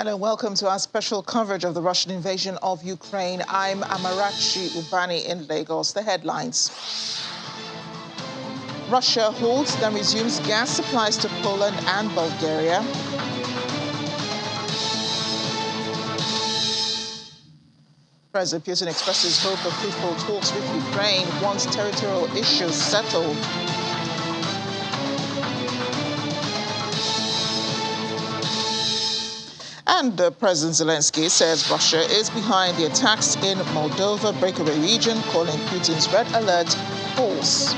Hello, welcome to our special coverage of the Russian invasion of Ukraine. I'm Amarachi Ubani in Lagos. The headlines. Russia halts, then resumes gas supplies to Poland and Bulgaria. President Putin expresses hope of fruitful talks with Ukraine once territorial issues settled. And President Zelensky says Russia is behind the attacks in Moldova breakaway region, calling Putin's red alert false.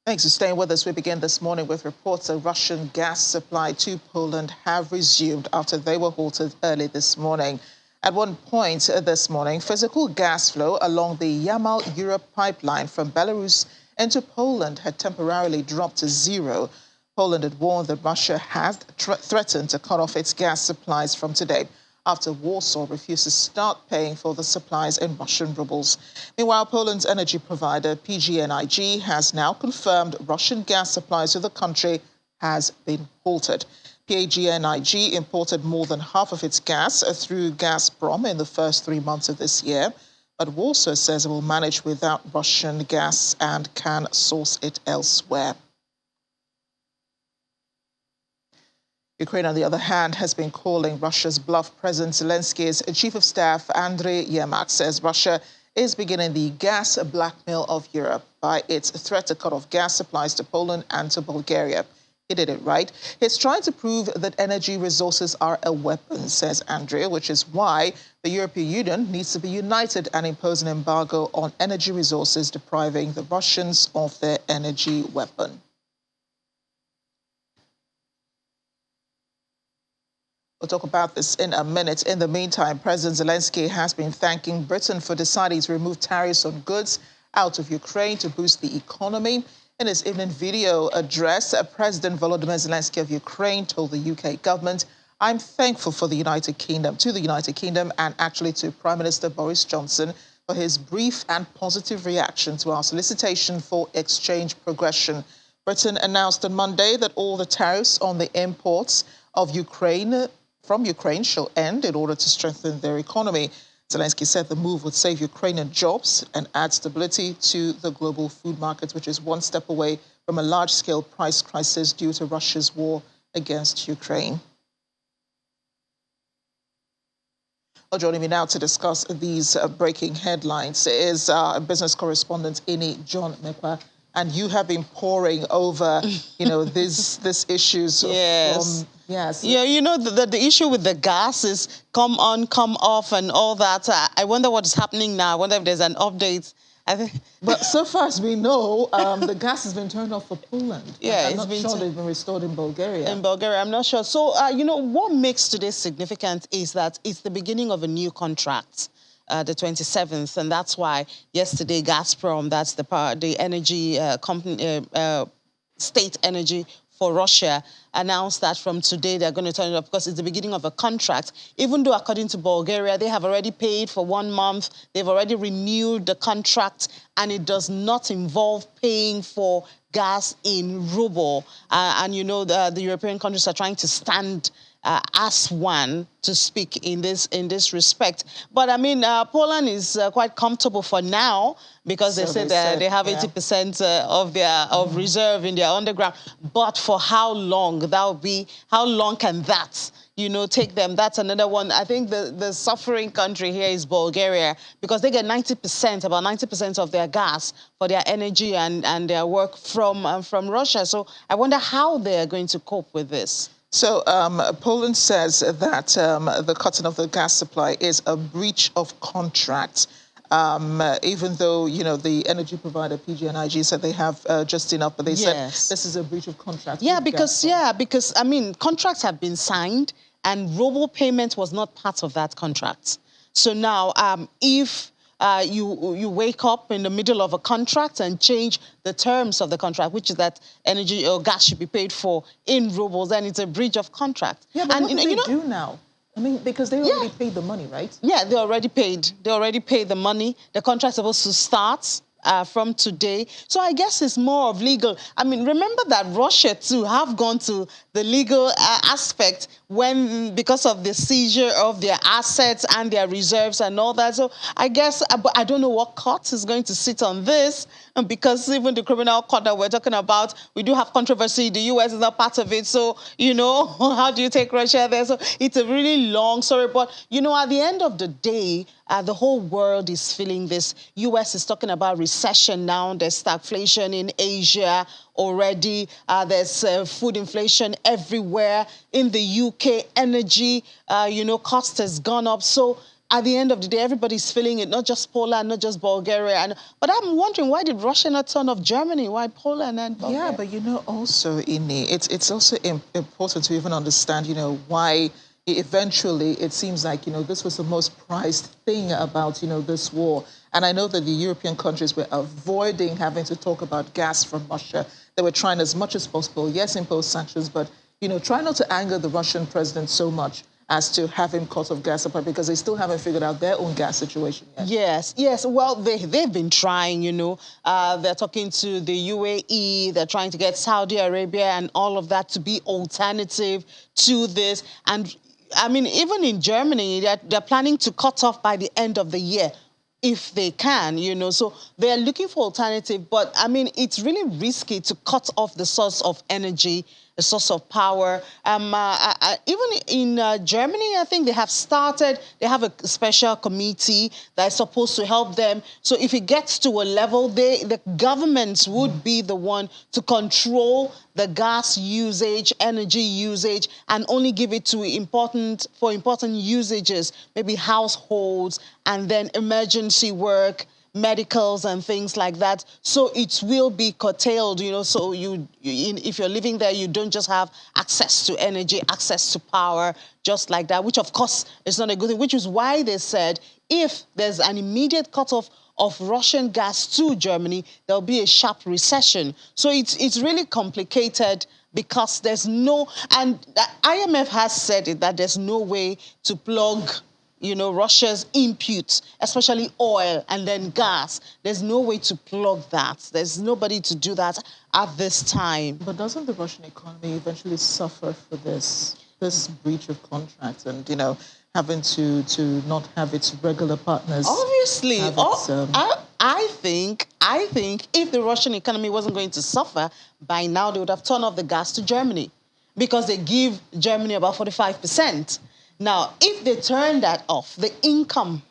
Thanks for staying with us. We begin this morning with reports that Russian gas supply to Poland have resumed after they were halted early this morning. At one point this morning, physical gas flow along the Yamal-Europe pipeline from Belarus into Poland had temporarily dropped to zero. Poland had warned that Russia had threatened to cut off its gas supplies from today after Warsaw refused to start paying for the supplies in Russian rubles. Meanwhile, Poland's energy provider, PGNiG, has now confirmed Russian gas supplies to the country has been halted. PGNiG imported more than half of its gas through Gazprom in the first 3 months of this year, but Warsaw says it will manage without Russian gas and can source it elsewhere. Ukraine, on the other hand, has been calling Russia's bluff. President Zelensky's chief of staff, Andriy Yermak, says Russia is beginning the gas blackmail of Europe by its threat to cut off gas supplies to Poland and to Bulgaria. He did it right. He's trying to prove that energy resources are a weapon, says Andriy, which is why the European Union needs to be united and impose an embargo on energy resources, depriving the Russians of their energy weapon. We'll talk about this in a minute. In the meantime, President Zelensky has been thanking Britain for deciding to remove tariffs on goods out of Ukraine to boost the economy. In his evening video address, President Volodymyr Zelensky of Ukraine told the UK government, "I'm thankful for the United Kingdom, and actually to Prime Minister Boris Johnson for his brief and positive reaction to our solicitation for exchange progression." Britain announced on Monday that all the tariffs on the imports of from Ukraine shall end in order to strengthen their economy. Zelensky said the move would save Ukrainian jobs and add stability to the global food market, which is one step away from a large-scale price crisis due to Russia's war against Ukraine. Well, joining me now to discuss these breaking headlines is our business correspondent, Ini John Mekwa. And you have been poring over, these issues. Yes. Yes. Yeah, the issue with the gas is come on, come off and all that. I wonder what is happening now. I wonder if there's an update. But so far as we know, the gas has been turned off for Poland. Yeah, I'm not sure they've been restored in Bulgaria. In Bulgaria, I'm not sure. So, what makes today significant is that it's the beginning of a new contract. The 27th, and that's why yesterday Gazprom, that's the energy company, state energy for Russia, announced that from today they're going to turn it off because it's the beginning of a contract. Even though, according to Bulgaria, they have already paid for 1 month, they've already renewed the contract, and it does not involve paying for gas in ruble. The European countries are trying to stand as one to speak in this respect. But I mean, Poland is quite comfortable for now because they said they have 80% of reserve in their underground. But for how long? That will be, how long can that take them? That's another one. I think the suffering country here is Bulgaria because they get about 90% of their gas for their energy and their work from Russia. So I wonder how they are going to cope with this. So Poland says that the cutting of the gas supply is a breach of contract, even though, the energy provider PGNiG said they have just enough, but they said this is a breach of contract. Yeah, because I mean, contracts have been signed and ruble payment was not part of that contract. So now if you wake up in the middle of a contract and change the terms of the contract, which is that energy or gas should be paid for in rubles, then it's a breach of contract. Yeah, but what do they do now? I mean, because they already paid the money, right? Yeah, they already paid. They already paid the money. The contract's supposed to start from today. So I guess it's more of legal. I mean, remember that Russia too have gone to the legal aspect because of the seizure of their assets and their reserves and all that. So I guess, but I don't know what court is going to sit on this, because even the criminal court that we're talking about, we do have controversy. The US is not part of it. So, how do you take Russia there? So it's a really long story. But, at the end of the day, the whole world is feeling this. US is talking about recession now. There's stagflation in Asia already. There's food inflation everywhere. In the UK, energy, cost has gone up. So at the end of the day, everybody's feeling it, not just Poland, not just Bulgaria. But I'm wondering, why did Russia not turn off Germany? Why Poland and Bulgaria? Yeah, but also, Inni, it's also important to even understand, why eventually it seems like, this was the most prized thing about, this war. And I know that the European countries were avoiding having to talk about gas from Russia. They were trying as much as possible, yes, impose sanctions, but, try not to anger the Russian president so much as to have him cut off gas supply, because they still haven't figured out their own gas situation yet. Yes. Well, they've been trying, They're talking to the UAE. They're trying to get Saudi Arabia and all of that to be alternative to this. And, I mean, even in Germany, they're planning to cut off by the end of the year, if they can, So they're looking for alternative. But, I mean, it's really risky to cut off the source of energy, a source of power. Even in Germany, I think they have a special committee that's supposed to help them. So if it gets to a level, the governments would be the one to control the gas usage, energy usage, and only give it to important usages, maybe households, and then emergency work, medicals and things like that. So it will be curtailed, so if you're living there, you don't just have access to energy, access to power, just like that, which of course is not a good thing, which is why they said if there's an immediate cutoff of Russian gas to Germany, there'll be a sharp recession. So it's really complicated, because there's and the IMF has said it, that there's no way to plug Russia's inputs, especially oil and then gas. There's no way to plug that. There's nobody to do that at this time. But doesn't the Russian economy eventually suffer for this breach of contract and, having to not have its regular partners? Obviously. I think if the Russian economy wasn't going to suffer, by now they would have turned off the gas to Germany, because they give Germany about 45%. Now, if they turn that off, the income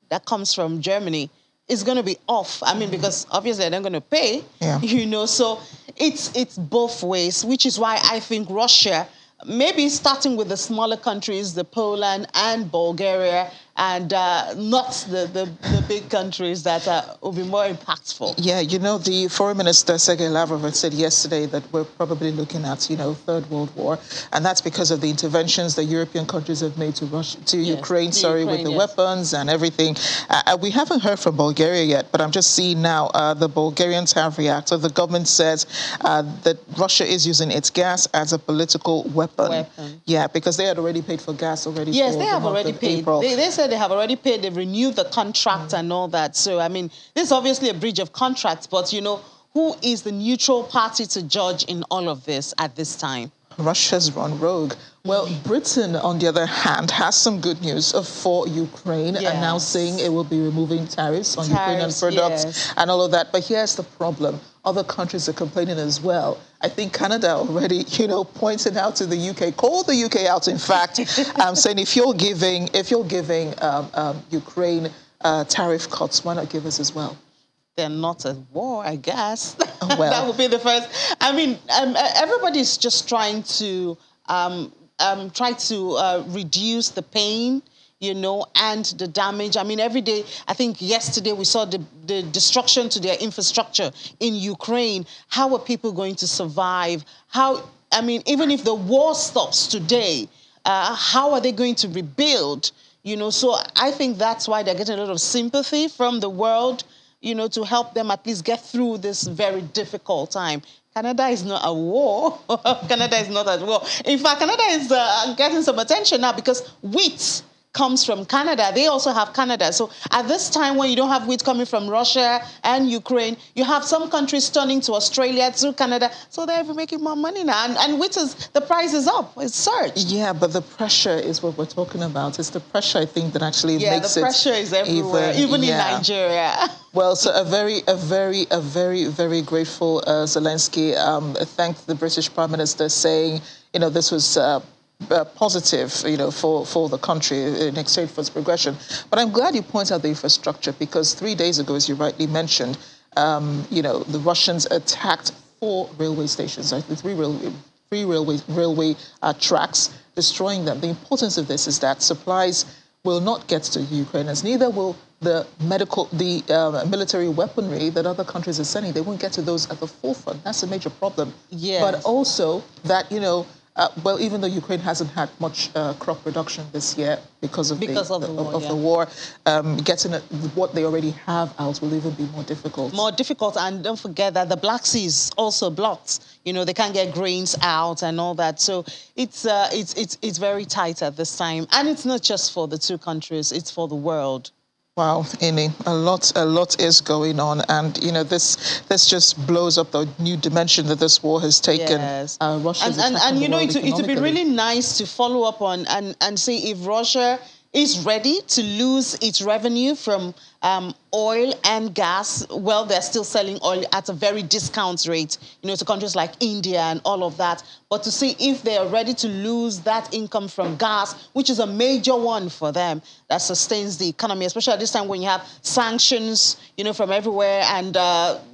that comes from Germany is going to be off. I mean, because obviously they're going to pay, so it's both ways, which is why I think Russia, maybe starting with the smaller countries, the Poland and Bulgaria, and not the big countries that will be more impactful. Yeah, the Foreign Minister, Sergei Lavrov, had said yesterday that we're probably looking at, Third World War. And that's because of the interventions the European countries have made to Ukraine, with the weapons and everything. We haven't heard from Bulgaria yet, but I'm just seeing now the Bulgarians have reacted. The government says that Russia is using its gas as a political weapon. Yeah, because they had already paid for gas already. Yes, they have already paid. They said they have already paid. They've renewed the contract and all that. So, I mean, this is obviously a breach of contract, but, who is the neutral party to judge in all of this at this time? Russia's run rogue. Well, Britain, on the other hand, has some good news for Ukraine, announcing it will be removing tariffs on Ukrainian products and all of that. But here's the problem. Other countries are complaining as well. I think Canada already, pointed out to the UK, called the UK out, in fact, saying if you're giving Ukraine tariff cuts, why not give us as well? They're not at war, I guess. Oh, well. That would be the first. I mean, everybody's just trying to reduce the pain, and the damage. I mean, every day, I think yesterday we saw the destruction to their infrastructure in Ukraine. How are people going to survive? Even if the war stops today, how are they going to rebuild? So I think that's why they're getting a lot of sympathy from the world, to help them at least get through this very difficult time. Canada is not at war. Canada is not at war. In fact, Canada is getting some attention now because wheat comes from Canada. They also have Canada. So at this time, when you don't have wheat coming from Russia and Ukraine, you have some countries turning to Australia, to Canada. So they're even making more money now. And wheat the price is up. It's surged. Yeah, but the pressure is what we're talking about. It's the pressure, I think, that actually makes it. Yeah, the pressure is everywhere, even in Nigeria. Well, so a very, very grateful Zelensky thanked the British Prime Minister, saying, this was positive, for the country in exchange for its progression. But I'm glad you point out the infrastructure, because 3 days ago, as you rightly mentioned, the Russians attacked 4 railway stations, right? Three railway tracks, destroying them. The importance of this is that supplies will not get to Ukrainians, neither will the military weaponry that other countries are sending. They won't get to those at the forefront. That's a major problem. Yes. But also that, even though Ukraine hasn't had much crop production this year because of the war, getting what they already have out will even be more difficult. More difficult, and don't forget that the Black Sea is also blocked. They can't get grains out and all that. So it's very tight at this time, and it's not just for the 2 countries; it's for the world. Wow, Ini, a lot is going on, and this just blows up the new dimension that this war has taken. Yes. Russia's and it would be really nice to follow up on and see if Russia is ready to lose its revenue from oil and gas. Well, they're still selling oil at a very discount rate, to countries like India and all of that. But to see if they are ready to lose that income from gas, which is a major one for them, that sustains the economy, especially at this time when you have sanctions, from everywhere, and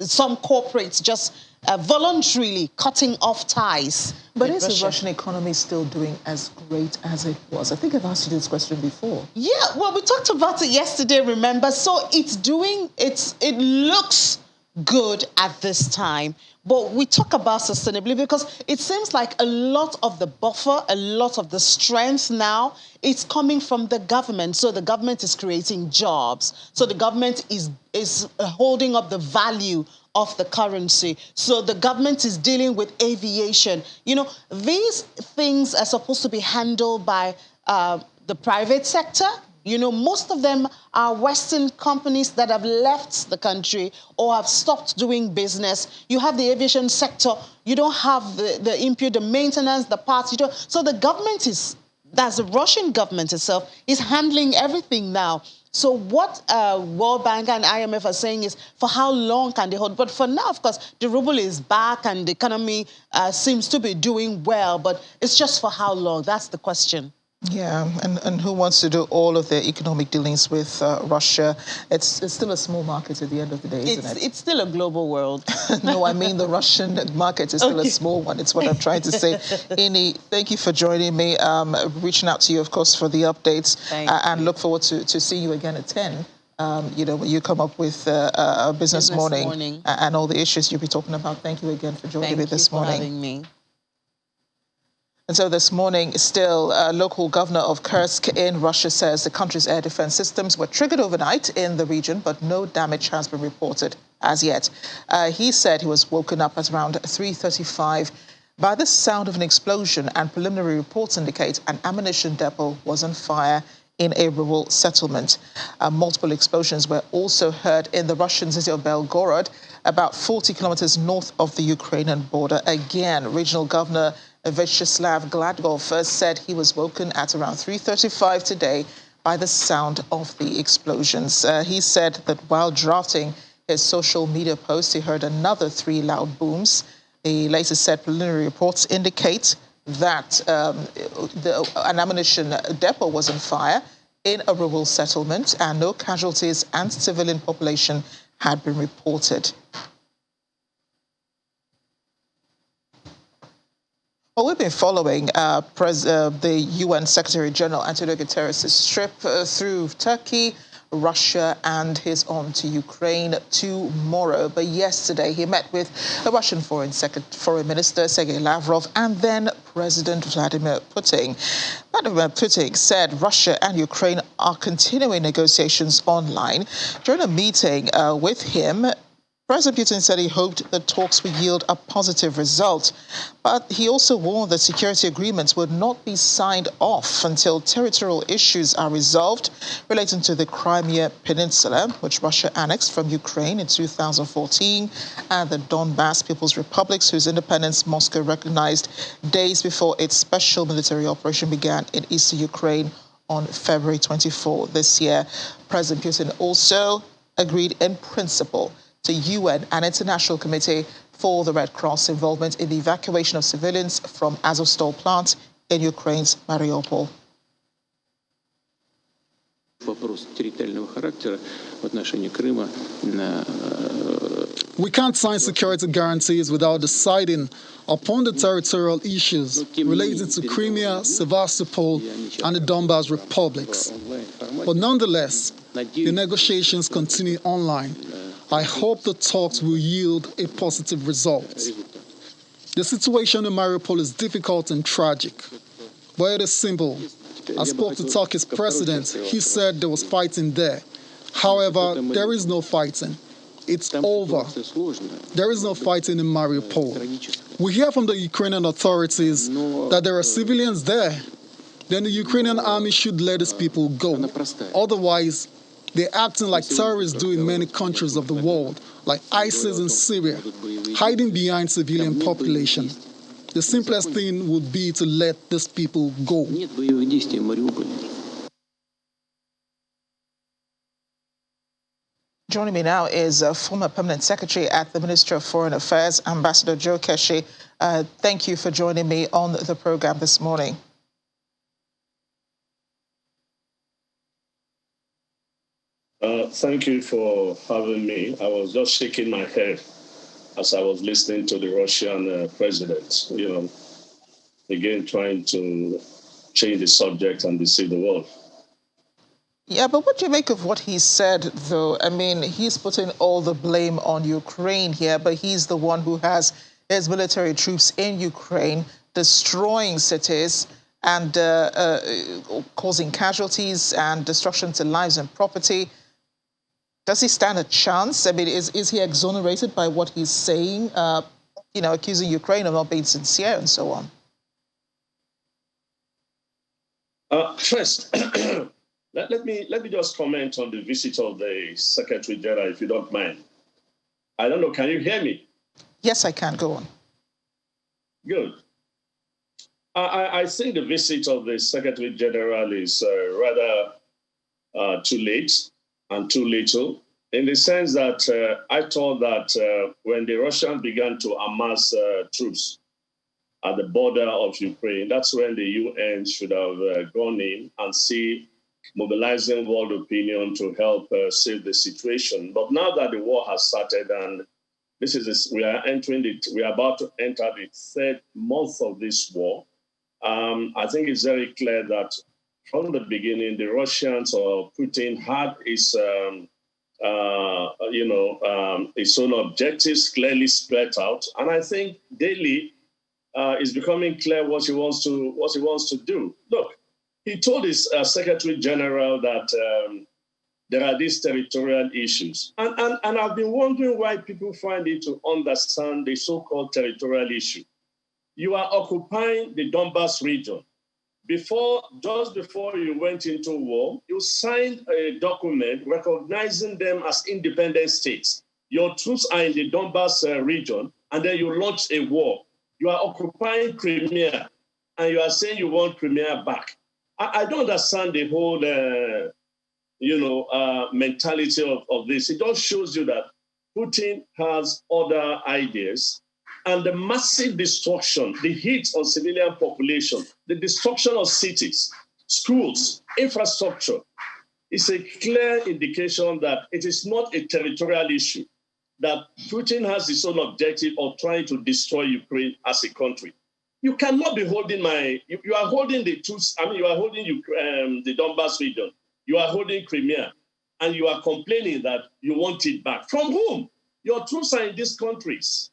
some corporates just voluntarily cutting off ties. But is the Russian economy still doing as great as it was? I think I've asked you this question before. Yeah, well, we talked about it yesterday, remember? So it looks good at this time. But we talk about sustainability because it seems like a lot of the buffer, a lot of the strength now, it's coming from the government. So the government is creating jobs. So the government is holding up the value of the currency. So the government is dealing with aviation. These things are supposed to be handled by the private sector. Most of them are Western companies that have left the country or have stopped doing business. You have the aviation sector. You don't have the input, the maintenance, the parts. So the government that's the Russian government itself, is handling everything now. So what World Bank and IMF are saying is, for how long can they hold? But for now, of course, the ruble is back and the economy seems to be doing well. But it's just for how long? That's the question. Yeah, and who wants to do all of their economic dealings with Russia? It's still a small market at the end of the day, isn't it? It's still a global world. No, I mean the Russian market is still a small one. It's what I'm trying to say. Ini, thank you for joining me. Reaching out to you, of course, for the updates. And look forward to seeing you again at 10. When you come up with a business morning and all the issues you'll be talking about. Thank you again for joining me this morning. Thank you for having me. And so this morning, still, local governor of Kursk in Russia says the country's air defense systems were triggered overnight in the region, but no damage has been reported as yet. He said he was woken up at around 3:35 by the sound of an explosion, and preliminary reports indicate an ammunition depot was on fire in a rural settlement. Multiple explosions were also heard in the Russian city of Belgorod, about 40 kilometers north of the Ukrainian border. Again, regional governor Vyacheslav Gladkov said he was woken at around 3:35 today by the sound of the explosions. He said that while drafting his social media post, he heard another 3 loud booms. He later said preliminary reports indicate that an ammunition depot was on fire in a rural settlement, and no casualties and civilian population had been reported. Well, we've been following the UN Secretary General Antonio Guterres' trip through Turkey, Russia, and his on to Ukraine tomorrow. But yesterday, he met with the Russian Foreign Minister Sergei Lavrov and then President Vladimir Putin. Vladimir Putin said Russia and Ukraine are continuing negotiations online. During a meeting with him, President Putin said he hoped the talks would yield a positive result, but he also warned that security agreements would not be signed off until territorial issues are resolved relating to the Crimea Peninsula, which Russia annexed from Ukraine in 2014, and the Donbas People's Republics, whose independence Moscow recognized days before its special military operation began in eastern Ukraine on February 24 this year. President Putin also agreed in principle to UN and International Committee for the Red Cross involvement in the evacuation of civilians from Azovstal plant in Ukraine's Mariupol. We can't sign security guarantees without deciding upon the territorial issues related to Crimea, Sevastopol, and the Donbas republics. But nonetheless, the negotiations continue online. I hope the talks will yield a positive result. The situation in Mariupol is difficult and tragic, but it is simple. I spoke to Turkey's president. He said there was fighting there. However, there is no fighting. It's over. There is no fighting in Mariupol. We hear from the Ukrainian authorities that there are civilians there. Then the Ukrainian army should let these people go. Otherwise, they're acting like terrorists do in many countries of the world, like ISIS in Syria, hiding behind civilian population. The simplest thing would be to let these people go. Joining me now is former Permanent Secretary at the Ministry of Foreign Affairs, Ambassador Joe Keshi. Thank you for joining me on the program this morning. Thank you for having me. I was just shaking my head as I was listening to the Russian president, again trying to change the subject and deceive the world. Yeah, but what do you make of what he said, though? I mean, he's putting all the blame on Ukraine here, but he's the one who has his military troops in Ukraine destroying cities and causing casualties and destruction to lives and property. Does he stand a chance? I mean, is he exonerated by what he's saying, accusing Ukraine of not being sincere and so on? First, let me just comment on the visit of the Secretary General, if you don't mind. I don't know, can you hear me? Yes, I can. Go on. Good. I think the visit of the Secretary General is rather too late and too little, in the sense that I thought that when the Russians began to amass troops at the border of Ukraine, that's when the UN should have gone in and see mobilizing world opinion to help save the situation. But now that the war has started and we are about to enter the third month of this war, I think it's very clear that from the beginning, the Russians or Putin had his own objectives clearly spelled out, and I think daily it's becoming clear what he wants to do. Look, he told his Secretary General that there are these territorial issues, and I've been wondering why people find it to understand the so-called territorial issue. You are occupying the Donbas region. Just before you went into war, you signed a document recognizing them as independent states. Your troops are in the Donbas region, and then you launched a war. You are occupying Crimea, and you are saying you want Crimea back. I don't understand the whole, mentality of this. It just shows you that Putin has other ideas. And the massive destruction, the hit on civilian population, the destruction of cities, schools, infrastructure, is a clear indication that it is not a territorial issue, that Putin has his own objective of trying to destroy Ukraine as a country. You cannot be holding you are holding the troops, you are holding the Donbas region, you are holding Crimea, and you are complaining that you want it back. From whom? Your troops are in these countries.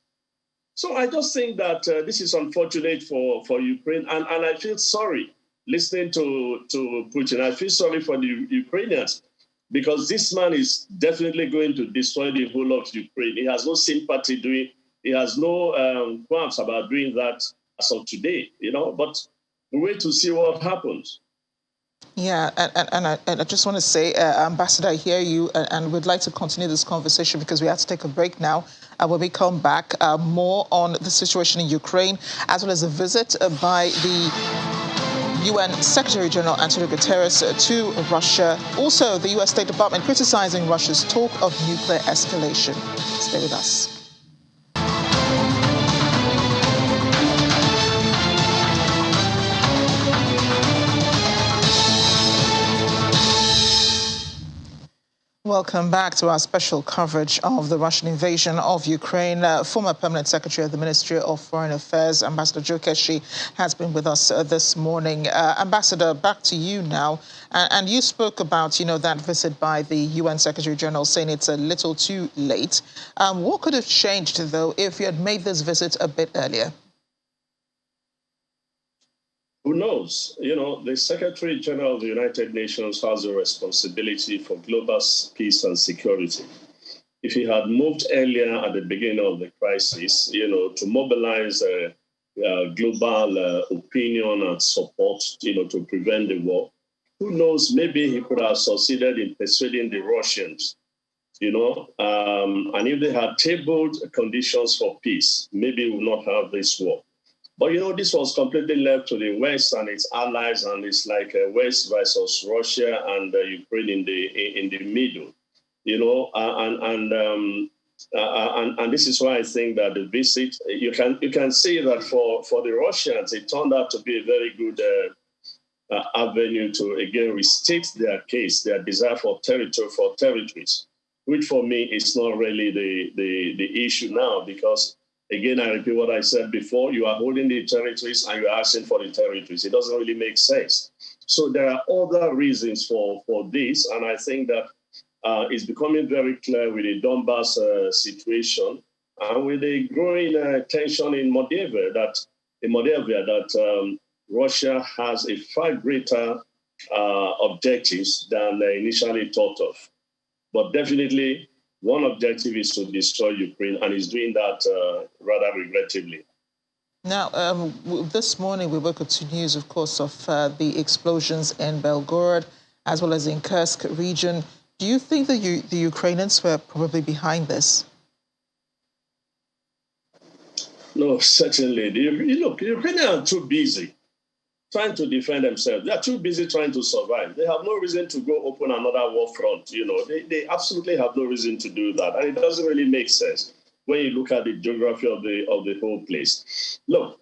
So I just think that this is unfortunate for Ukraine, and I feel sorry listening to Putin. I feel sorry for the Ukrainians, because this man is definitely going to destroy the whole of Ukraine. He has no sympathy he has no qualms about doing that as of today, but we wait to see what happens. Yeah, and I just want to say, Ambassador, I hear you, and we'd like to continue this conversation because we have to take a break now. When we come back, more on the situation in Ukraine, as well as a visit by the UN Secretary General Antonio Guterres to Russia. Also, the US State Department criticizing Russia's talk of nuclear escalation. Stay with us. Welcome back to our special coverage of the Russian invasion of Ukraine. Former Permanent Secretary of the Ministry of Foreign Affairs, Ambassador Joe Keshi, has been with us this morning. Ambassador, back to you now. And you spoke about, that visit by the UN Secretary General, saying it's a little too late. What could have changed, though, if you had made this visit a bit earlier? Who knows? The Secretary General of the United Nations has a responsibility for global peace and security. If he had moved earlier at the beginning of the crisis, to mobilize global opinion and support, to prevent the war, who knows? Maybe he could have succeeded in persuading the Russians, and if they had tabled conditions for peace, maybe we would not have this war. But, this was completely left to the West and its allies, and it's like West versus Russia and Ukraine in the middle, and this is why I think that the visit, you can see that for the Russians, it turned out to be a very good avenue to, again, restate their case, their desire for territories, which for me is not really the issue now, because again, I repeat what I said before. You are holding the territories and you're asking for the territories. It doesn't really make sense. So there are other reasons for this. And I think that it's becoming very clear with the Donbass situation and with the growing tension in Moldova that Russia has a far greater objectives than initially thought of. But definitely, one objective is to destroy Ukraine, and is doing that rather regrettably. Now, this morning we woke up to news, of course, of the explosions in Belgorod, as well as in Kursk region. Do you think that the Ukrainians were probably behind this? No, certainly. Look, the Ukrainians are too busy trying to defend themselves. They are too busy trying to survive. They have no reason to go open another war front. They absolutely have no reason to do that. And it doesn't really make sense when you look at the geography of the whole place. Look,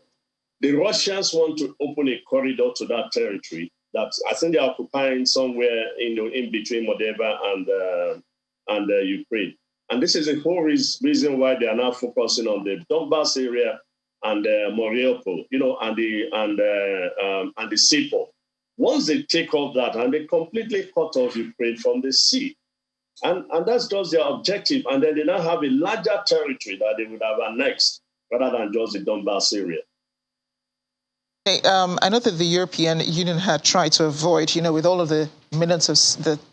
the Russians want to open a corridor to that territory that I think they're occupying somewhere in between Moldova and Ukraine. And this is the whole reason why they are now focusing on the Donbass area and Mariupol, and the seaport. Once they take off that, and they completely cut off Ukraine from the sea, and that's just their objective. And then they now have a larger territory that they would have annexed rather than just the Donbass area. I know that the European Union had tried to avoid, with all of the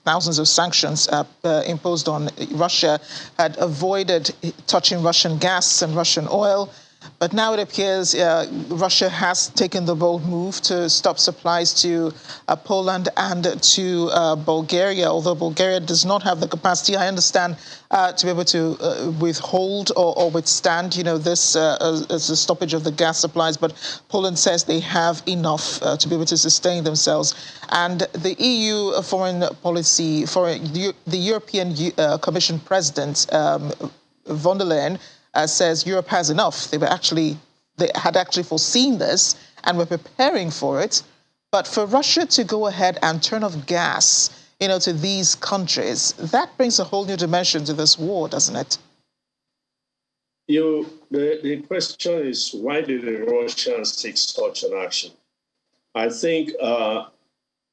thousands of sanctions imposed on Russia, had avoided touching Russian gas and Russian oil. But now it appears Russia has taken the bold move to stop supplies to Poland and to Bulgaria, although Bulgaria does not have the capacity, I understand, to be able to withhold or withstand, this as a stoppage of the gas supplies. But Poland says they have enough to be able to sustain themselves. And the EU foreign policy, the European Commission President, von der Leyen, says Europe has enough. They had actually foreseen this and were preparing for it. But for Russia to go ahead and turn off gas, to these countries, that brings a whole new dimension to this war, doesn't it? The question is, why did the Russians take such an action? I think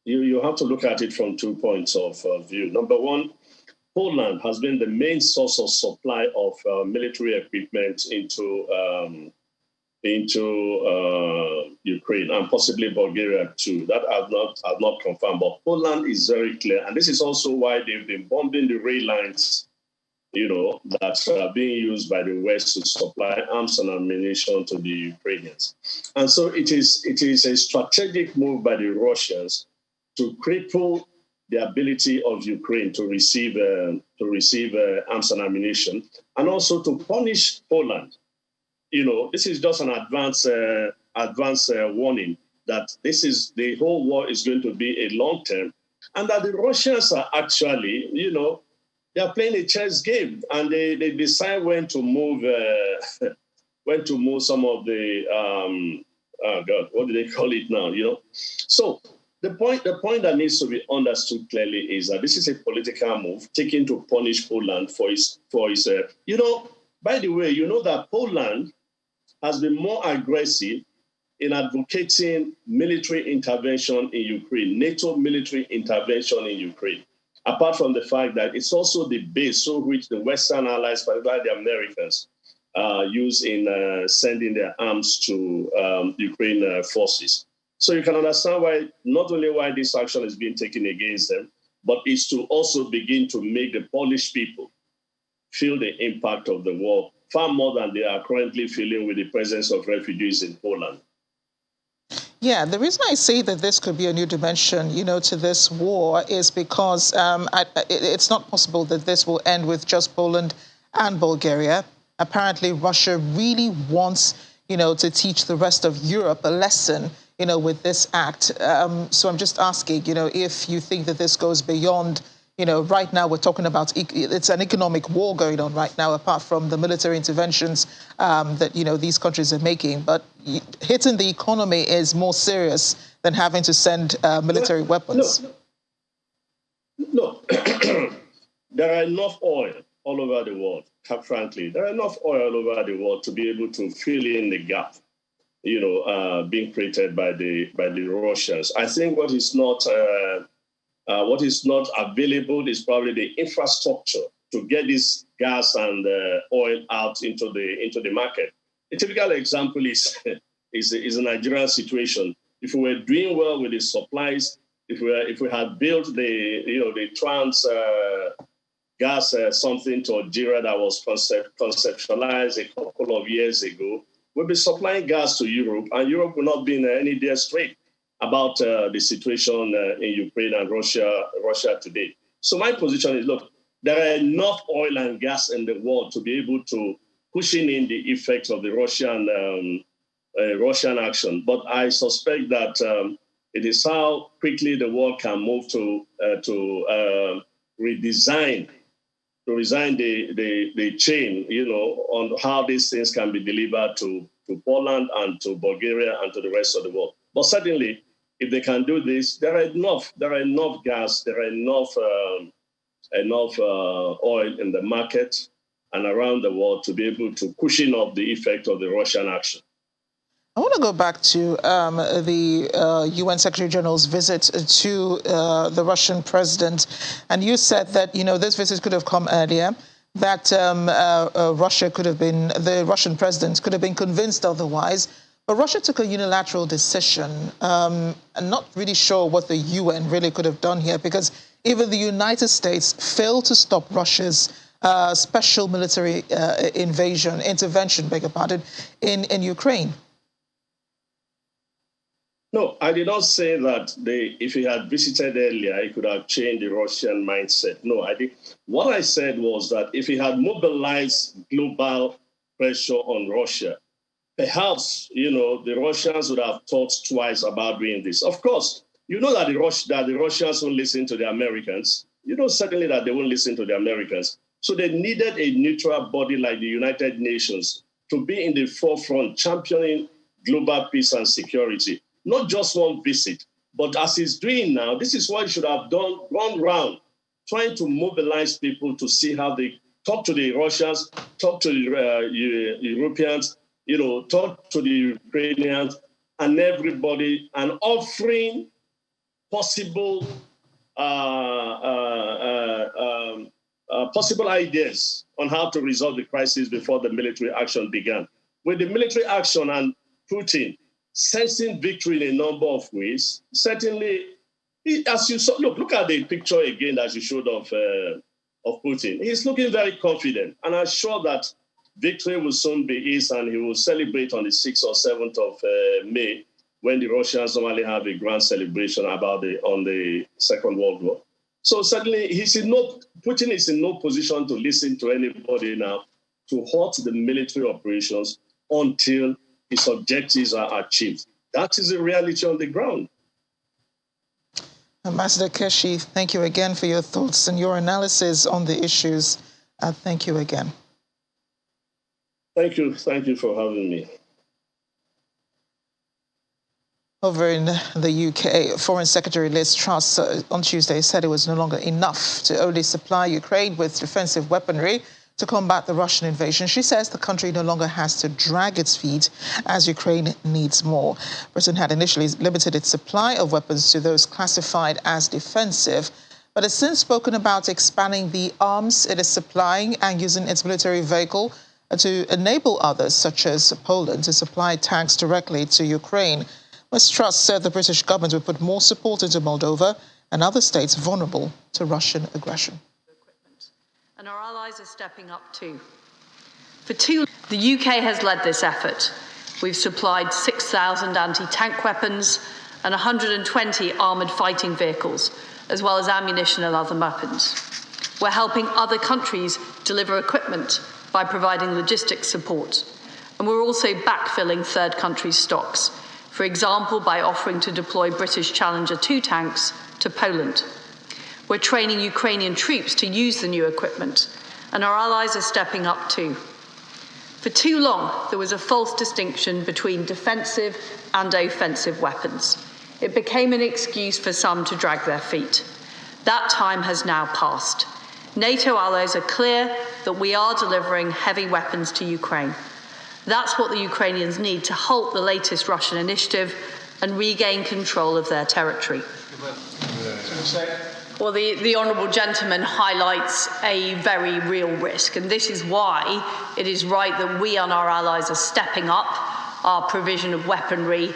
you have to look at it from 2 points of view. Number one, Poland has been the main source of supply of military equipment into into Ukraine, and possibly Bulgaria too. That I've not confirmed, but Poland is very clear, and this is also why they've been bombing the rail lines, that are being used by the West to supply arms and ammunition to the Ukrainians. And so it is a strategic move by the Russians to cripple the ability of Ukraine to receive arms and ammunition, and also to punish Poland. This is just an advance warning that the whole war is going to be a long term, and that the Russians are actually, they are playing a chess game, and they decide when to move some of the what do they call it now? So the point that needs to be understood clearly is that this is a political move taken to punish Poland for his. By the way, that Poland has been more aggressive in advocating military intervention in Ukraine, NATO military intervention in Ukraine, apart from the fact that it's also the base through which the Western allies, particularly the Americans, use in sending their arms to Ukraine forces. So you can understand not only why this action is being taken against them, but it's to also begin to make the Polish people feel the impact of the war far more than they are currently feeling with the presence of refugees in Poland. Yeah, the reason I say that this could be a new dimension, to this war is because it's not possible that this will end with just Poland and Bulgaria. Apparently, Russia really wants, to teach the rest of Europe a lesson, with this act. So I'm just asking, if you think that this goes beyond, right now we're talking about, it's an economic war going on right now, apart from the military interventions that, these countries are making. But hitting the economy is more serious than having to send military weapons. No. There are enough oil all over the world, frankly. There are enough oil all over the world to be able to fill in the gap, being created by the Russians. I think what is not available is probably the infrastructure to get this gas and oil out into the market. A typical example is the Nigerian situation. If we were doing well with the supplies, if we had built the trans gas something to Algeria that was conceptualized a couple of years ago, we'll be supplying gas to Europe, and Europe will not be in any dire strait about the situation in Ukraine and Russia today. So my position is, look, there are enough oil and gas in the world to be able to cushion in the effects of the Russian action. But I suspect that it is how quickly the world can move to redesign the chain, on how these things can be delivered to Poland and to Bulgaria and to the rest of the world. But certainly, if they can do this, there are enough gas, there are enough oil in the market and around the world to be able to cushion up the effect of the Russian action. I want to go back to the UN Secretary General's visit to the Russian president. And you said that, this visit could have come earlier, that the Russian president could have been convinced otherwise. But Russia took a unilateral decision. I'm not really sure what the UN really could have done here, because even the United States failed to stop Russia's special military intervention, in Ukraine. No, I did not say that if he had visited earlier, he could have changed the Russian mindset. No, I did. What I said was that if he had mobilized global pressure on Russia, perhaps, the Russians would have thought twice about doing this. Of course, that the Russians won't listen to the Americans. Certainly that they won't listen to the Americans. So they needed a neutral body like the United Nations to be in the forefront, championing global peace and security. Not just one visit, but as he's doing now, this is what he should have gone round, trying to mobilize people to see how they talk to the Russians, talk to the Europeans, talk to the Ukrainians and everybody, and offering possible ideas on how to resolve the crisis before the military action began. with the military action and Putin sensing victory in a number of ways, certainly, as you saw, look at the picture again that you showed of Putin. He's looking very confident, and I'm sure that victory will soon be his, and he will celebrate on the 6th or 7th of May, when the Russians normally have a grand celebration on the Second World War. So certainly, Putin is in no position to listen to anybody now to halt the military operations until his objectives are achieved. That is the reality on the ground. Ambassador Keshi, thank you again for your thoughts and your analysis on the issues. Thank you again. Thank you. Thank you for having me. Over in the UK, Foreign Secretary Liz Truss on Tuesday said it was no longer enough to only supply Ukraine with defensive weaponry to combat the Russian invasion. She says the country no longer has to drag its feet as Ukraine needs more. Britain had initially limited its supply of weapons to those classified as defensive, but has since spoken about expanding the arms it is supplying and using its military vehicle to enable others, such as Poland, to supply tanks directly to Ukraine. Ms. Truss said the British government would put more support into Moldova and other states vulnerable to Russian aggression. And our allies are stepping up too. The UK has led this effort. We've supplied 6,000 anti-tank weapons and 120 armoured fighting vehicles, as well as ammunition and other weapons. We're helping other countries deliver equipment by providing logistics support. And we're also backfilling third country stocks, for example, by offering to deploy British Challenger 2 tanks to Poland. We're training Ukrainian troops to use the new equipment, and our allies are stepping up too. For too long, there was a false distinction between defensive and offensive weapons. It became an excuse for some to drag their feet. That time has now passed. NATO allies are clear that we are delivering heavy weapons to Ukraine. That's what the Ukrainians need to halt the latest Russian initiative and regain control of their territory. Well, the Honourable Gentleman highlights a very real risk, and this is why it is right that we and our allies are stepping up our provision of weaponry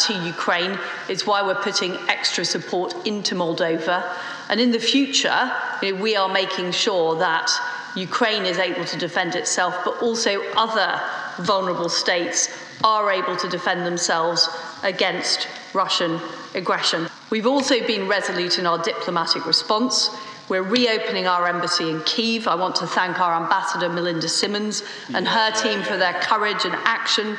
to Ukraine. It's why we're putting extra support into Moldova. And in the future, we are making sure that Ukraine is able to defend itself, but also other vulnerable states are able to defend themselves against Russian aggression. We've also been resolute in our diplomatic response. We're reopening our embassy in Kyiv. I want to thank our ambassador, Melinda Simmons, and her team for their courage and action.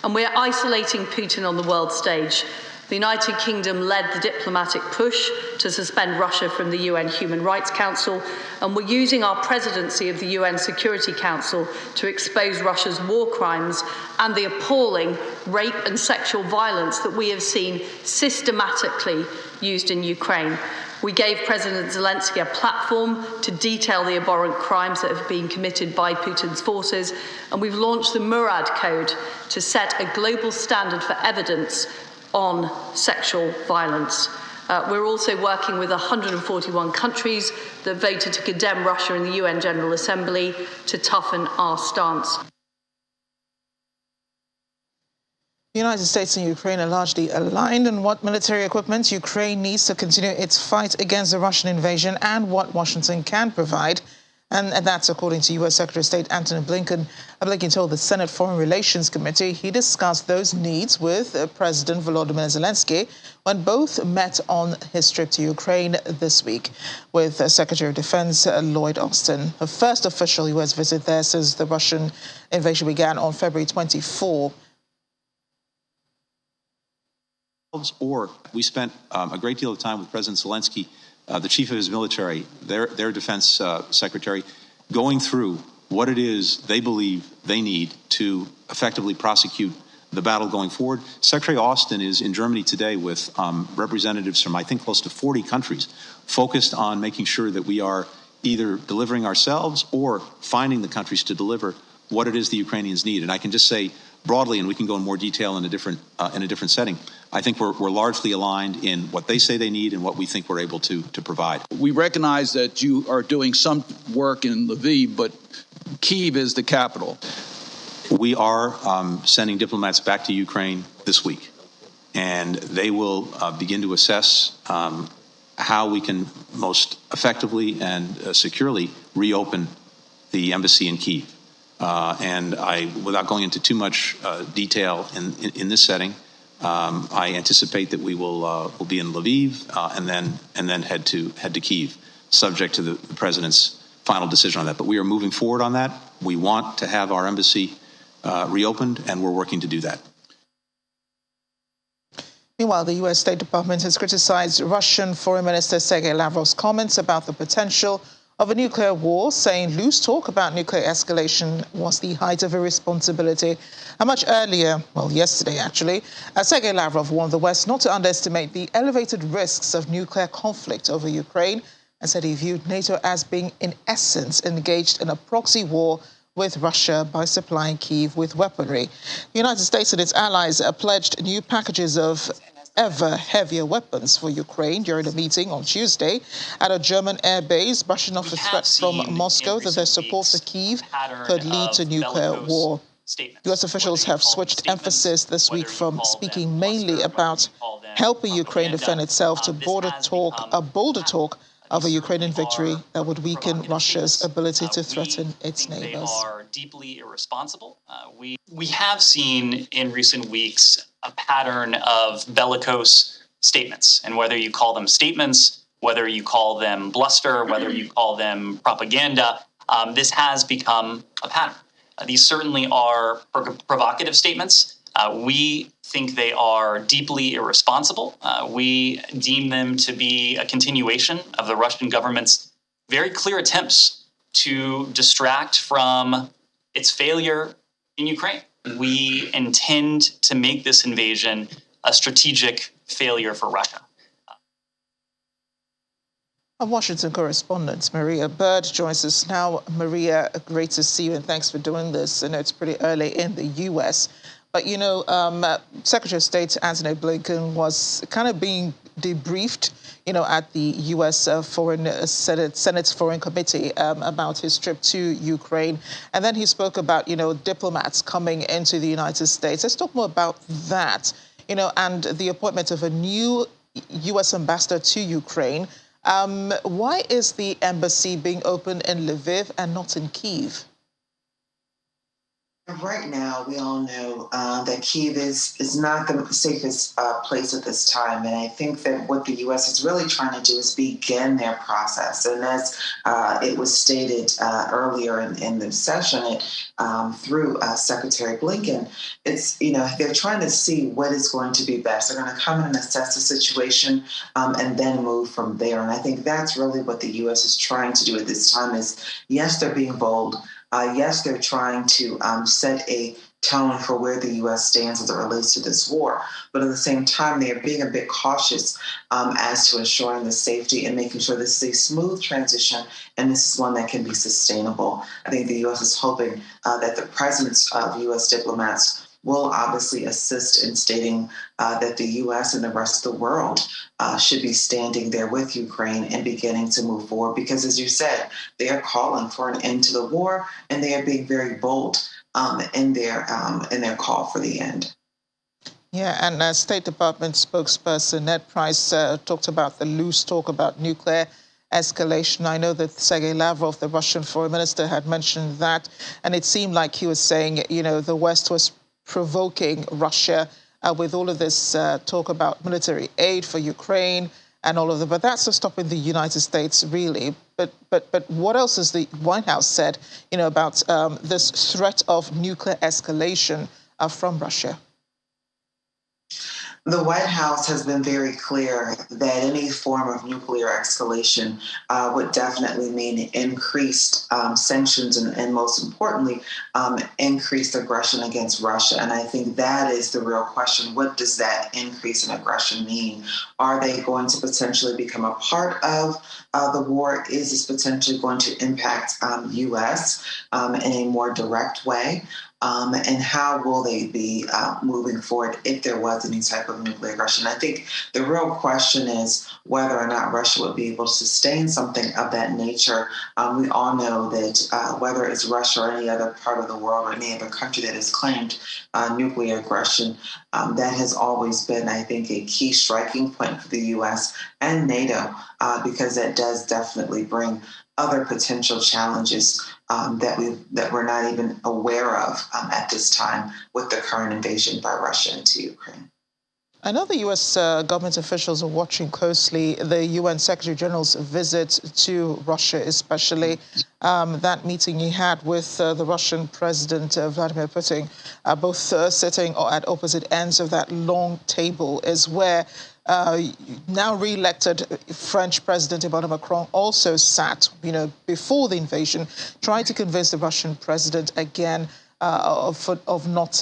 And we're isolating Putin on the world stage. The United Kingdom led the diplomatic push to suspend Russia from the UN Human Rights Council, and we're using our presidency of the UN Security Council to expose Russia's war crimes and the appalling rape and sexual violence that we have seen systematically used in Ukraine. We gave President Zelensky a platform to detail the abhorrent crimes that have been committed by Putin's forces, and we've launched the Murad Code to set a global standard for evidence on sexual violence. We're also working with 141 countries that voted to condemn Russia in the UN General Assembly to toughen our stance. The United States and Ukraine are largely aligned on what military equipment Ukraine needs to continue its fight against the Russian invasion and what Washington can provide. And that's according to U.S. Secretary of State Antony Blinken. Blinken told the Senate Foreign Relations Committee he discussed those needs with President Volodymyr Zelensky when both met on his trip to Ukraine this week with Secretary of Defense Lloyd Austin. Her first official U.S. visit there since the Russian invasion began on February 24. Or we spent a great deal of time with President Zelensky, the chief of his military, their defense secretary, going through what it is they believe they need to effectively prosecute the battle going forward. Secretary Austin is in Germany today with representatives from, I think, close to 40 countries, focused on making sure that we are either delivering ourselves or finding the countries to deliver what it is the Ukrainians need. And I can just say broadly, and we can go in more detail in a different setting, I think we're largely aligned in what they say they need and what we think we're able to provide. We recognize that you are doing some work in Lviv, but Kyiv is the capital. We are sending diplomats back to Ukraine this week, and they will begin to assess how we can most effectively and securely reopen the embassy in Kyiv. And without going into too much detail in this setting, I anticipate that we will be in Lviv and then head to Kyiv, subject to the president's final decision on that. But we are moving forward on that. We want to have our embassy reopened, and we're working to do that. Meanwhile, the U.S. State Department has criticized Russian Foreign Minister Sergei Lavrov's comments about the potential of a nuclear war, saying loose talk about nuclear escalation was the height of irresponsibility. And much earlier, well, yesterday actually, Sergei Lavrov warned the West not to underestimate the elevated risks of nuclear conflict over Ukraine and said he viewed NATO as being, in essence, engaged in a proxy war with Russia by supplying Kyiv with weaponry. The United States and its allies pledged new packages of ever heavier weapons for Ukraine during a meeting on Tuesday at a German air base, brushing off a threat from Moscow that their support for Kyiv could lead to nuclear war. U.S. officials have switched emphasis this week from speaking mainly about helping Ukraine defend itself to a bolder talk of a Ukrainian victory that would weaken Russia's ability to threaten its neighbors. They are deeply irresponsible. We have seen in recent weeks a pattern of bellicose statements, and whether you call them statements, whether you call them bluster, whether you call them propaganda, this has become a pattern. These certainly are provocative statements. We think they are deeply irresponsible. We deem them to be a continuation of the Russian government's very clear attempts to distract from its failure in Ukraine. We intend to make this invasion a strategic failure for Russia. Our Washington correspondent Maria Bird joins us now. Maria, great to see you, and thanks for doing this. I know it's pretty early in the U.S., but, you know, Secretary of State Antony Blinken was kind of being debriefed, you know, at the U.S. Senate's Foreign Committee about his trip to Ukraine. And then he spoke about, you know, diplomats coming into the United States. Let's talk more about that, you know, and the appointment of a new U.S. ambassador to Ukraine. Why is the embassy being opened in Lviv and not in Kyiv? Right now, we all know that Kyiv is not the safest place at this time. And I think that what the U.S. is really trying to do is begin their process. And as it was stated earlier in the session through Secretary Blinken, it's, you know, they're trying to see what is going to be best. They're going to come in and assess the situation and then move from there. And I think that's really what the U.S. is trying to do at this time is, yes, they're being bold. Yes, they're trying to set a tone for where the U.S. stands as it relates to this war. But at the same time, they are being a bit cautious as to ensuring the safety and making sure this is a smooth transition, and this is one that can be sustainable. I think the U.S. is hoping that the presence of U.S. diplomats will obviously assist in stating that the U.S. and the rest of the world should be standing there with Ukraine and beginning to move forward. Because, as you said, they are calling for an end to the war, and they are being very bold in their call for the end. Yeah, and State Department spokesperson Ned Price talked about the loose talk about nuclear escalation. I know that Sergei Lavrov, the Russian foreign minister, had mentioned that, and it seemed like he was saying, you know, the West was provoking Russia with all of this talk about military aid for Ukraine and all of that. But that's not stopping the United States, really. But what else has the White House said, you know, about this threat of nuclear escalation from Russia? The White House has been very clear that any form of nuclear escalation would definitely mean increased sanctions and most importantly, increased aggression against Russia. And I think that is the real question. What does that increase in aggression mean? Are they going to potentially become a part of the war? Is this potentially going to impact U.S. In a more direct way? and how will they be moving forward if there was any type of nuclear aggression. I think the real question is whether or not Russia would be able to sustain something of that nature. We all know that whether it's Russia or any other part of the world or any other country that has claimed nuclear aggression, that has always been, I think, a key striking point for the U.S. and NATO, because that does definitely bring other potential challenges that we're not even aware of at this time with the current invasion by Russia into Ukraine. I know the U.S. government officials are watching closely the UN Secretary General's visit to Russia, especially that meeting he had with the Russian President Vladimir Putin. Both sitting at opposite ends of that long table is where now re-elected French President Emmanuel Macron also sat, before the invasion, trying to convince the Russian president again of not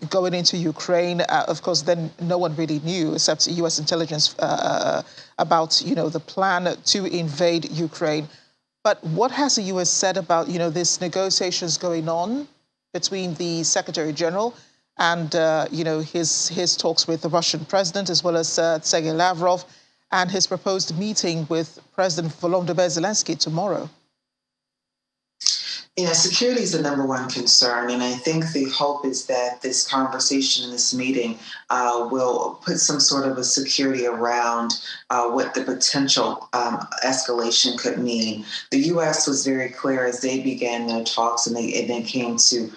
going into Ukraine. Of course, then no one really knew, except U.S. intelligence, about, the plan to invade Ukraine. But what has the U.S. said about, these negotiations going on between the Secretary General and, his talks with the Russian president, as well as Sergei Lavrov, and his proposed meeting with President Volodymyr Zelensky tomorrow? Security is the number one concern, and I think the hope is that this conversation and this meeting will put some sort of a security around what the potential escalation could mean. The U.S. was very clear as they began their talks and they came to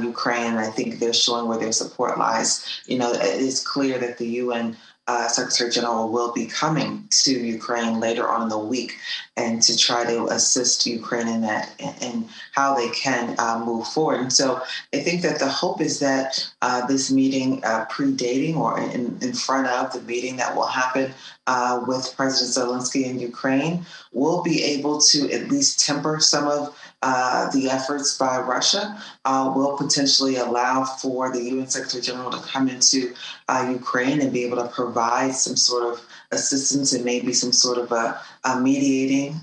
Ukraine. I think they're showing where their support lies. It is clear that the UN Secretary General will be coming to Ukraine later on in the week, and to try to assist Ukraine in that and how they can move forward. And so I think that the hope is that this meeting predating or in front of the meeting that will happen with President Zelensky in Ukraine will be able to at least temper some of the efforts by Russia, will potentially allow for the UN Secretary General to come into Ukraine and be able to provide some sort of assistance and maybe some sort of a mediating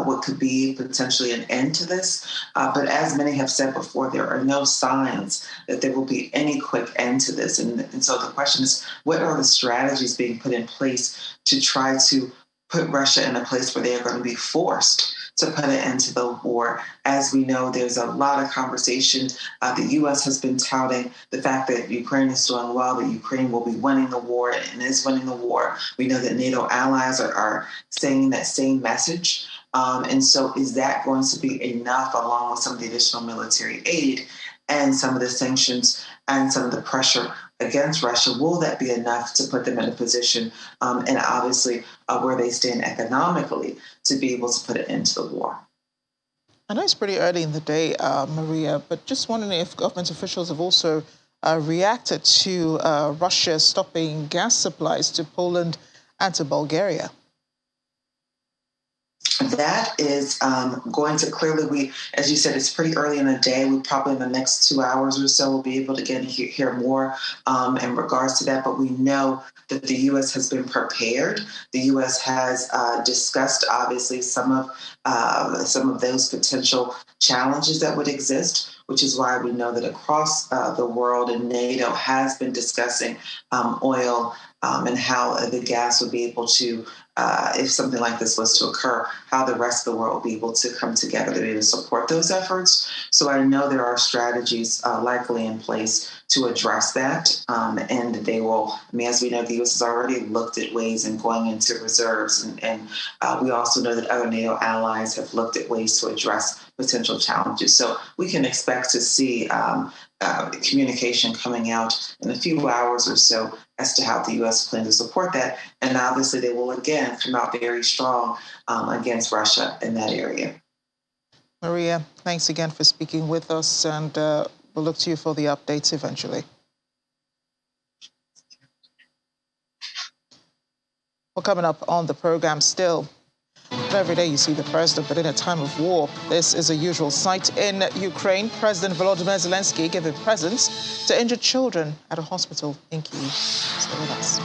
what could be potentially an end to this. But as many have said before, there are no signs that there will be any quick end to this. And so the question is, what are the strategies being put in place to try to put Russia in a place where they are going to be forced to put an end to the war? As we know, there's a lot of conversation. The U.S. has been touting the fact that Ukraine is doing well, that Ukraine will be winning the war and is winning the war. We know that NATO allies are saying that same message. And so is that going to be enough, along with some of the additional military aid and some of the sanctions and some of the pressure against Russia? Will that be enough to put them in a position, and obviously where they stand economically, to be able to put an end to the war? I know it's pretty early in the day, Maria, but just wondering if government officials have also reacted to Russia stopping gas supplies to Poland and to Bulgaria. That is going to clearly, as you said, it's pretty early in the day. We probably in the next 2 hours or so will be able to hear more in regards to that. But we know that the U.S. has been prepared. The U.S. has discussed, obviously, some of those potential challenges that would exist, which is why we know that across the world, and NATO has been discussing oil and how the gas would be able to, if something like this was to occur, how the rest of the world will be able to come together to be able to support those efforts. So I know there are strategies likely in place to address that. And they will, as we know, the U.S. has already looked at ways in going into reserves. And we also know that other NATO allies have looked at ways to address potential challenges. So we can expect to see communication coming out in a few hours or so as to how the U.S. plans to support that. And obviously they will again come out very strong against Russia in that area. Maria, thanks again for speaking with us, and we'll look to you for the updates eventually. Well, coming up on the program still, every day you see the president, but in a time of war, this is a usual sight in Ukraine. President Volodymyr Zelensky giving presents to injured children at a hospital in Kyiv. Stay with us.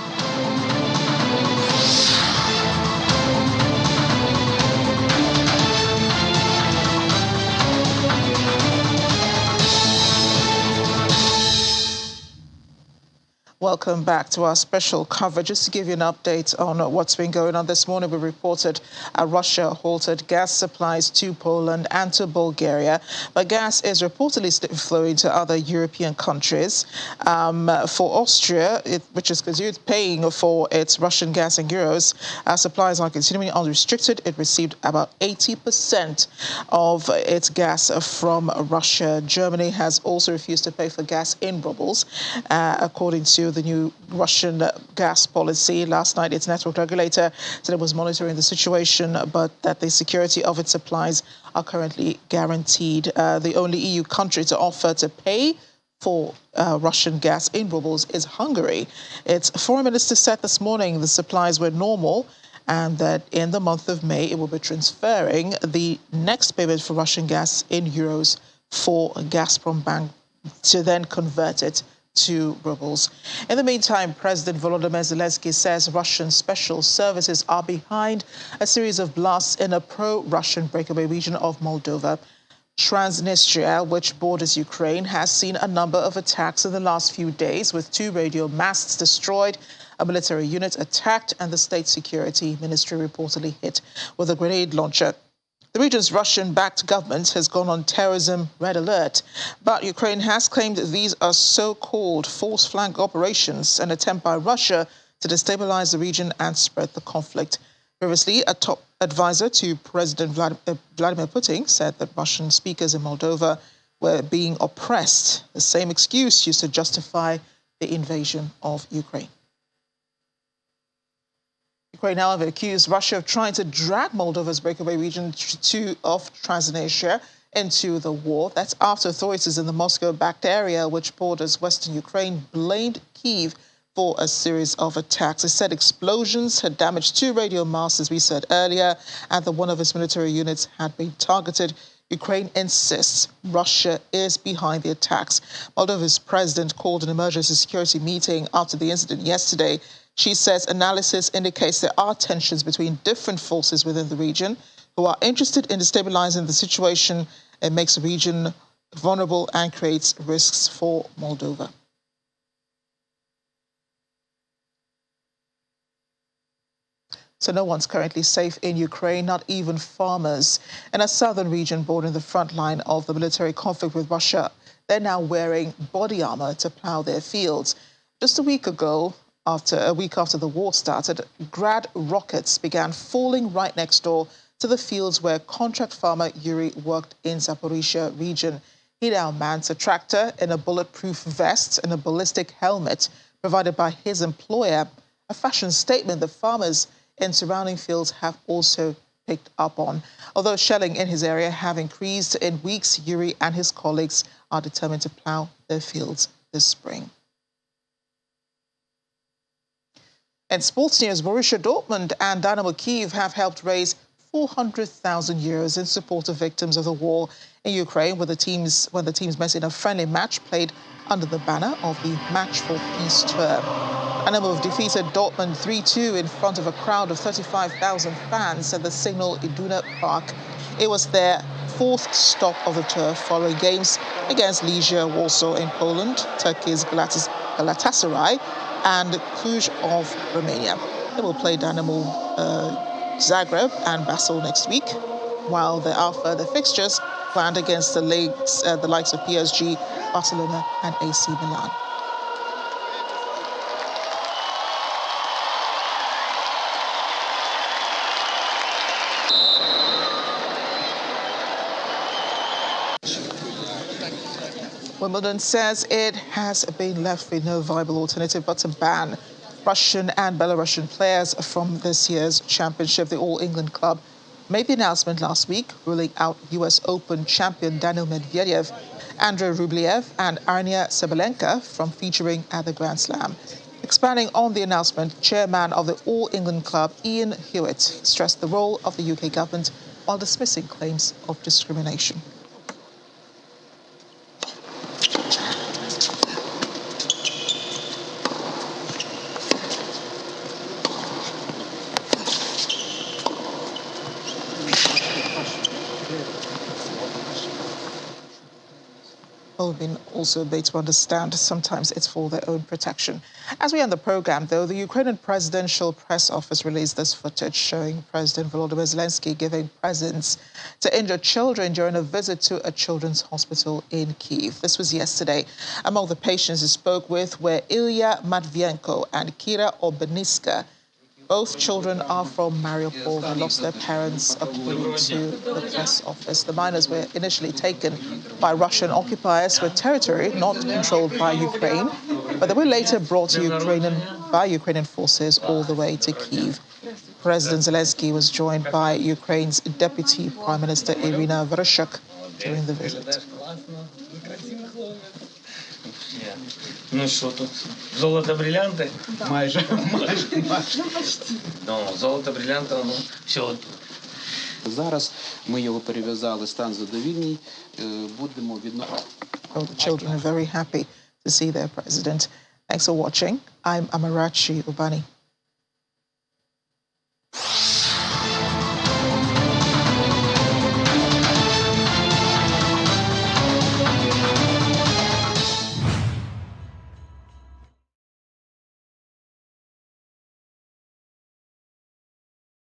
Welcome back to our special coverage. Just to give you an update on what's been going on this morning, we reported Russia halted gas supplies to Poland and to Bulgaria, but gas is reportedly still flowing to other European countries. For Austria, which is paying for its Russian gas in euros, supplies are continuing unrestricted. It received about 80% of its gas from Russia. Germany has also refused to pay for gas in rubles, according to the new Russian gas policy. Last night, its network regulator said it was monitoring the situation, but that the security of its supplies are currently guaranteed. The only EU country to offer to pay for Russian gas in rubles is Hungary. Its foreign minister said this morning the supplies were normal and that in the month of May, it will be transferring the next payment for Russian gas in euros for Gazprom Bank to then convert it to rubles. In the meantime, President Volodymyr Zelensky says Russian special services are behind a series of blasts in a pro-Russian breakaway region of Moldova. Transnistria, which borders Ukraine, has seen a number of attacks in the last few days, with 2 radio masts destroyed, a military unit attacked, and the state security ministry reportedly hit with a grenade launcher. The region's Russian-backed government has gone on terrorism red alert, but Ukraine has claimed that these are so-called false flag operations, an attempt by Russia to destabilize the region and spread the conflict. Previously, a top advisor to President Vladimir Putin said that Russian speakers in Moldova were being oppressed, the same excuse used to justify the invasion of Ukraine. Ukraine, however, accused Russia of trying to drag Moldova's breakaway region of Transnistria into the war. That's after authorities in the Moscow-backed area, which borders western Ukraine, blamed Kyiv for a series of attacks. It said explosions had damaged 2 radio masts, as we said earlier, and that one of its military units had been targeted. Ukraine insists Russia is behind the attacks. Moldova's president called an emergency security meeting after the incident yesterday. She says analysis indicates there are tensions between different forces within the region who are interested in destabilizing the situation. It makes the region vulnerable and creates risks for Moldova. So no one's currently safe in Ukraine, not even farmers. In a southern region bordering the front line of the military conflict with Russia, they're now wearing body armor to plow their fields. Just a week after the war started, Grad rockets began falling right next door to the fields where contract farmer Yuri worked in Zaporizhia region. He now mans a tractor in a bulletproof vest and a ballistic helmet provided by his employer, a fashion statement that farmers in surrounding fields have also picked up on. Although shelling in his area have increased in weeks, Yuri and his colleagues are determined to plow their fields this spring. In sports news, Borussia Dortmund and Dynamo Kyiv have helped raise 400,000 euros in support of victims of the war in Ukraine when the teams met in a friendly match played under the banner of the Match for Peace tour. Dynamo defeated Dortmund 3-2 in front of a crowd of 35,000 fans at the Signal Iduna Park. It was their 4th stop of the tour following games against Legia Warsaw in Poland, Turkey's Galatasaray, and Cluj of Romania. They will play Dynamo Zagreb and Basel next week, while there are further fixtures planned against the likes of PSG, Barcelona and AC Milan. Wimbledon says it has been left with no viable alternative but to ban Russian and Belarusian players from this year's championship. The All England club made the announcement last week, ruling out US Open champion Daniil Medvedev, Andrei Rublev and Arina Sabalenka from featuring at the Grand Slam. Expanding on the announcement, chairman of the All England club, Ian Hewitt, stressed the role of the UK government while dismissing claims of discrimination. We've been also made to understand sometimes it's for their own protection. As we end the program, though, the Ukrainian presidential press office released this footage showing President Volodymyr Zelensky giving presents to injured children during a visit to a children's hospital in Kyiv. This was yesterday. Among the patients he spoke with were Ilya Matvienko and Kira Obeniska. Both children are from Mariupol. They lost their parents, according to the press office. The minors were initially taken by Russian occupiers with territory not controlled by Ukraine, but they were later brought to by Ukrainian forces all the way to Kyiv. President Zelensky was joined by Ukraine's Deputy Prime Minister Irina Vereshchuk during the visit. Ну що тут? Золото, бриллианти? Майже. Ну, золото, бриллианти, ну, все. Зараз ми його перев'язали, стан задовільний, будемо відновити. The children are very happy to see their president. Thanks for watching. I'm Amarachi Ubani.